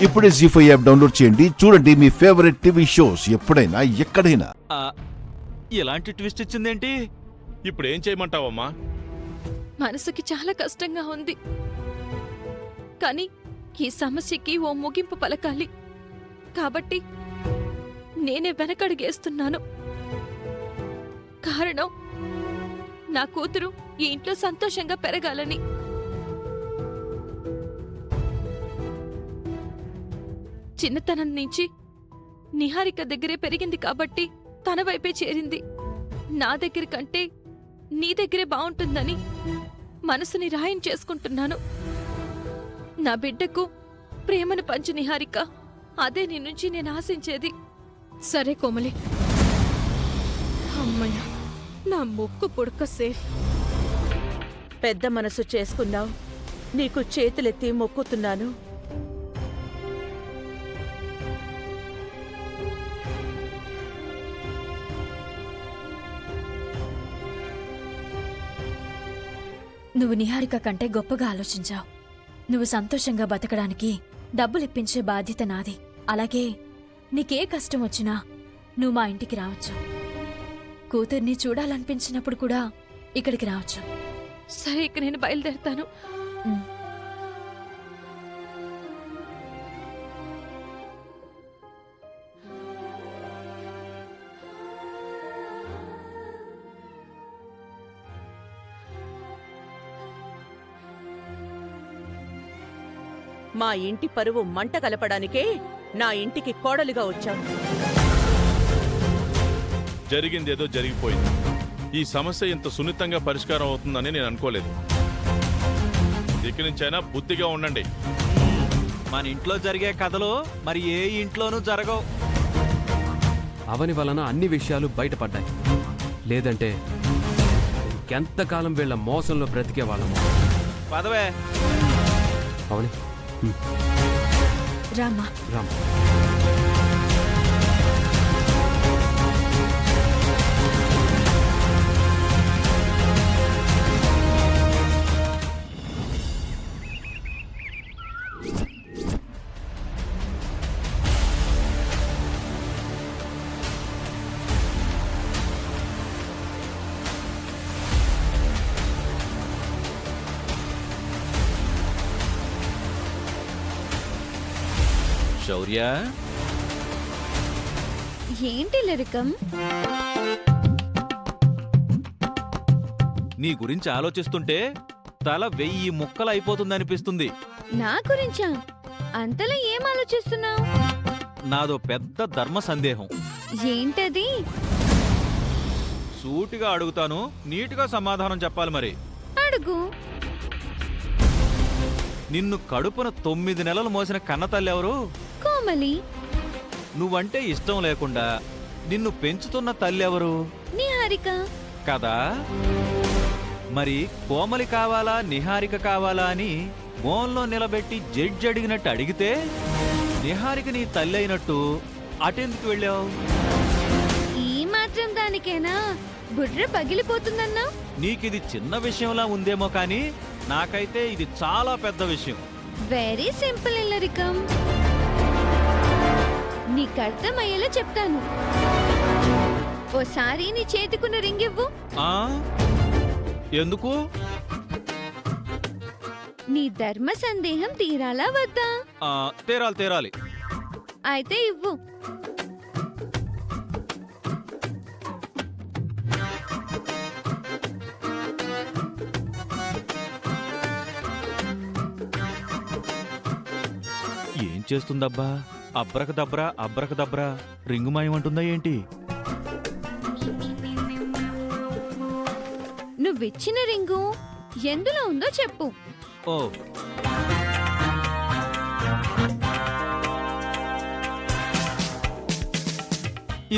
ఇప్పుడే జీ5 app download చేయండి. చూడండి మీ ఫేవరెట్ టీవీ షోస్ ఎప్పుడైనా ఎక్కడైనా. ఇలాంటి ట్విస్ట్ ఇచ్చిందేంటి? ఇప్పుడు ఏం చేయమంటావమ్మా? మనసుకి చాలా కష్టంగా ఉంది, కానీ ఈ సమస్యకి ఓ ముగింపు పలకాలి. కాబట్టి నేనే వెనకడుగేస్తున్నాను. కారణం, నా కూతురు ఈ ఇంట్లో సంతోషంగా పెరగాలని. చిన్నతనం నుంచి నిహారిక దగ్గరే పెరిగింది కాబట్టి తన వైపే చేరింది. నా దగ్గర కంటే నీ దగ్గరే బావుంటుందని మనసుని రాయం చేసుకుంటున్నాను. నా బిడ్డకు ప్రేమను పంచు నిహారిక, అదే నీ నుంచి నేను ఆశించేది. సరే కోమలి, అమ్మయ్య, నా ముక్కు పుడక సేఫ్. పెద్ద మనసు చేసుకున్నావు, నీకు చేతులెత్తి మొక్కుతున్నాను. నువ్వు నిహారిక కంటే గొప్పగా ఆలోచించావు. నువ్వు సంతోషంగా బతకడానికి డబ్బులిప్పించే బాధ్యత నాది. అలాగే నీకే కష్టం వచ్చినా నువ్వు మా ఇంటికి రావచ్చు. కూతుర్ని చూడాలనిపించినప్పుడు కూడా ఇక్కడికి రావచ్చు. సరే, ఇక నేను బయలుదేరుతాను. మా ఇంటి పరువు మంట కలపడానికే నా ఇంటికి కోడలిగా వచ్చావు. జరిగిందేదో జరిగిపోయింది. ఈ సమస్య ఇంత సున్నితంగా పరిష్కారం అవుతుందని నేను అనుకోలేదు. ఇక నుంచైనా బుద్ధిగా ఉండండి. మన ఇంట్లో జరిగే కథలు మరి ఏ ఇంట్లోనూ జరగవు. అవని వలన అన్ని విషయాలు బయటపడ్డాయి. లేదంటే ఇంకెంతకాలం వీళ్ళ మోసంలో బ్రతికే వాళ్ళము. పదవే అవని, రామ్మా. రామ్. శౌర్య, ఏంటి లిరికం? నీ గురించి ఆలోచిస్తుంటే తల 1000 ముక్కలు అయిపోతుందనిపిస్తుంది. నా గురించా? అంతలా ఏం ఆలోచిస్తున్నావు? నాదో పెద్ద ధర్మ సందేహం. ఏంటది? సూటిగా అడుగుతాను, నీటుగా సమాధానం చెప్పాలి. మరి అడుగు. నిన్ను కడుపున 9 నెలలు మోసిన కన్నతల్లి ఎవరు? కోమలి. నువ్వంటే ఇష్టం లేకుండా నిన్ను పెంచుతున్న తల్లి ఎవరు? నిహారిక. కదా, మరి కోమలి కావాలా నిహారిక కావాలా అని మోన్లో నిలబెట్టి జడ్జి అడిగినట్టు అడిగితే నిహారిక నీ తల్లి అయినట్టు అటెందుకు వెళ్ళావు? ఈ మాత్రం దానికేనా బుర్ర పగిలిపోతుందన్నా? నీకిది చిన్న విషయంలా ఉందేమో కానీ నాకైతే ఇది చాలా పెద్ద విషయం. వెరీ సింపుల్ ఇల్లరికం. నీకర్థమయ్యేలా చెప్తాను. ఓసారి నీ చేతికున్న రింగ్ ఇవ్వు. ఎందుకు? నీ ధర్మ సందేహం తీరాలా వద్దా? తీరాలి. అయితే ఇవ్వు. ఏం చేస్తుందబ్బా? అబ్రకదబ్రా రింగు మాయమంటుందా ఏంటి? నువ్విచ్చిన రింగు ఎందులో ఉందో చెప్పు. ఓ,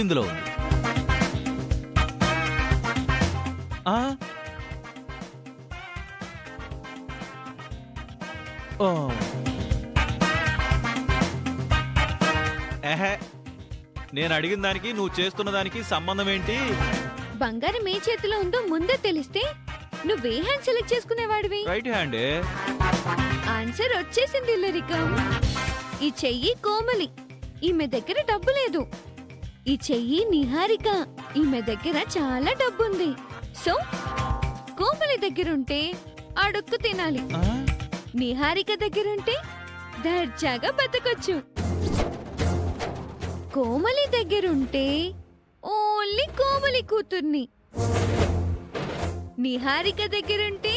ఇందులో ఉంది. ఓ, నేను అడిగిన దానికి నువ్వు చేస్తున్న దానికి సంబంధం ఏంటి? బంగారం ఏ చేతిలో ఉందో ముందే తెలిస్తే నువ్వే హ్యాండ్ సెలెక్ట్ చేసుకునేవాడివి. రైట్ హ్యాండే. ఆన్సర్ వచ్చేసింది లరికం. ఈ చెయ్యి కోమలి, ఈమె దగ్గర డబ్బు లేదు. ఈ చెయ్యి నిహారిక, ఈమె దగ్గర చాలా డబ్బుంది. సో కోమలి దగ్గరుంటే అడుక్కు తినాలి, నిహారిక దగ్గరుంటే దర్జాగా బతకొచ్చు. కోమలి దగ్గరుంటే ఓన్లీ కోమలి కూతుర్ని, నిహారిక దగ్గరుంటే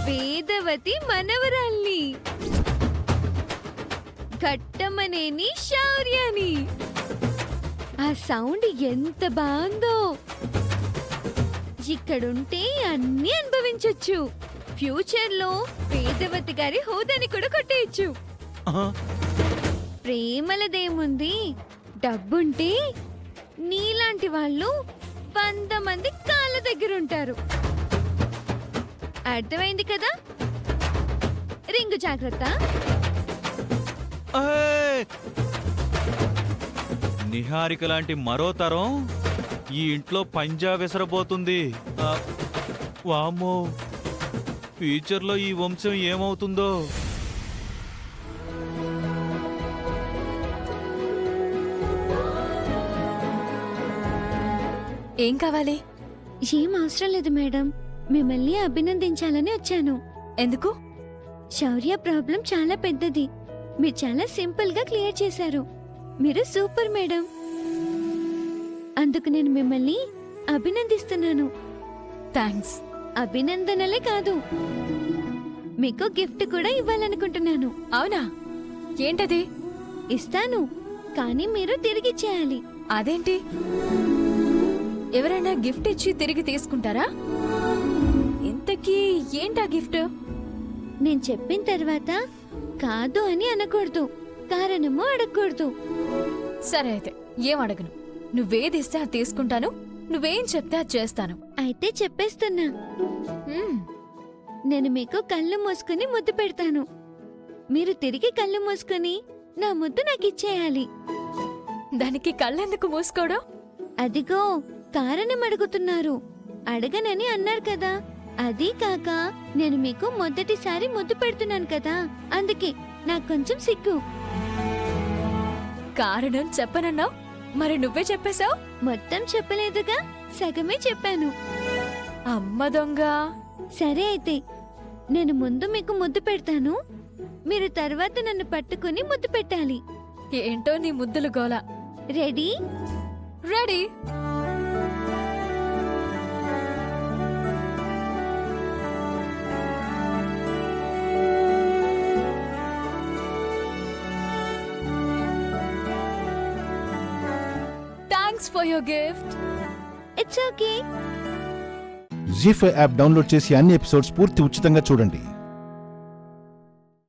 వేదవతి మనవరాల్ని, ఘట్టమనేని శౌర్యాని. ఆ సౌండ్ ఎంత బాగుందో! ఇక్కడుంటే అన్నీ అనుభవించొచ్చు. ఫ్యూచర్లో వేదవతి గారి హోదాని కూడా కొట్టేయచ్చు. ప్రేమలదేముంది, డబ్బుంటే నీలాంటి వాళ్ళు 100 మంది కాళ్ళ దగ్గరుంటారు. అర్థమైంది కదా? రింగు జాగ్రత్త. ఏయ్! నిహారిక లాంటి మరో తరం ఈ ఇంట్లో పంజా విసరబోతుంది. వామ్మో, ఫ్యూచర్లో ఈ వంశం ఏమవుతుందో. ఏం కావాలి? ఏం అవసరం లేదు మేడం, మిమ్మల్ని అభినందించాలని వచ్చాను. ఎందుకు? శౌర్య ప్రాబ్లం చాలా పెద్దది, మీరు చాలా సింపుల్ గా క్లియర్ చేశారు. మీరు సూపర్ మేడం. అందుకు నేను మిమ్మల్ని అభినందిస్తున్నాను. థ్యాంక్స్. అభినందనలే కాదు, మీకు గిఫ్ట్ కూడా ఇవ్వాలనుకుంటున్నాను. అవునా? ఏంటది? ఇస్తాను, కానీ మీరు తిరిగిచ్చేయాలి. అదేంటి? ఎవరైనా గిఫ్ట్ ఇచ్చి తిరిగి తీసుకుంటారా? ఇంతకీ ఏంటా గిఫ్ట్? నేను చెప్పిన తర్వాత కాదు అని అనకూడదు, కారణము అడగకూడదు. సరే అయితే ఏం అడగను. నువ్వేదిస్తే అది తీసుకుంటాను, నువ్వేం చెప్తే అది చేస్తాను. అయితే చెప్పేస్తున్నా, మ్మ్. నేను మీకు కళ్ళు మూసుకుని ముద్దు పెడతాను. మీరు తిరిగి కళ్ళు మూసుకుని నా ముద్దు నాకు ఇచ్చేయాలి. దానికి కళ్ళెందుకు మూసుకోవడం? అదిగో కారణం అడుగుతున్నారు. అడగనని అన్నారు కదా. అది కాక నేను మీకు మొదటిసారి ముద్దు పెడుతున్నాను కదా, అందుకే నాకు కొంచెం సిగ్గు. కారణం చెప్పనన్నావు, మరి నువ్వే చెప్పేశావు. మొత్తం చెప్పలేదుగా, సగమే చెప్పాను. అమ్మ దొంగ. సరే అయితే నేను ముందు మీకు ముద్దు పెడతాను, మీరు తర్వాత నన్ను పట్టుకుని ముద్దు పెట్టాలి. ఏంటో నీ ముద్దులు గోల. Ready? Ready. Thanks for your gift. It's okay. ZEE5 app download చేసి అన్ని ఎపిసోడ్స్ పూర్తి ఉచితంగా చూడండి.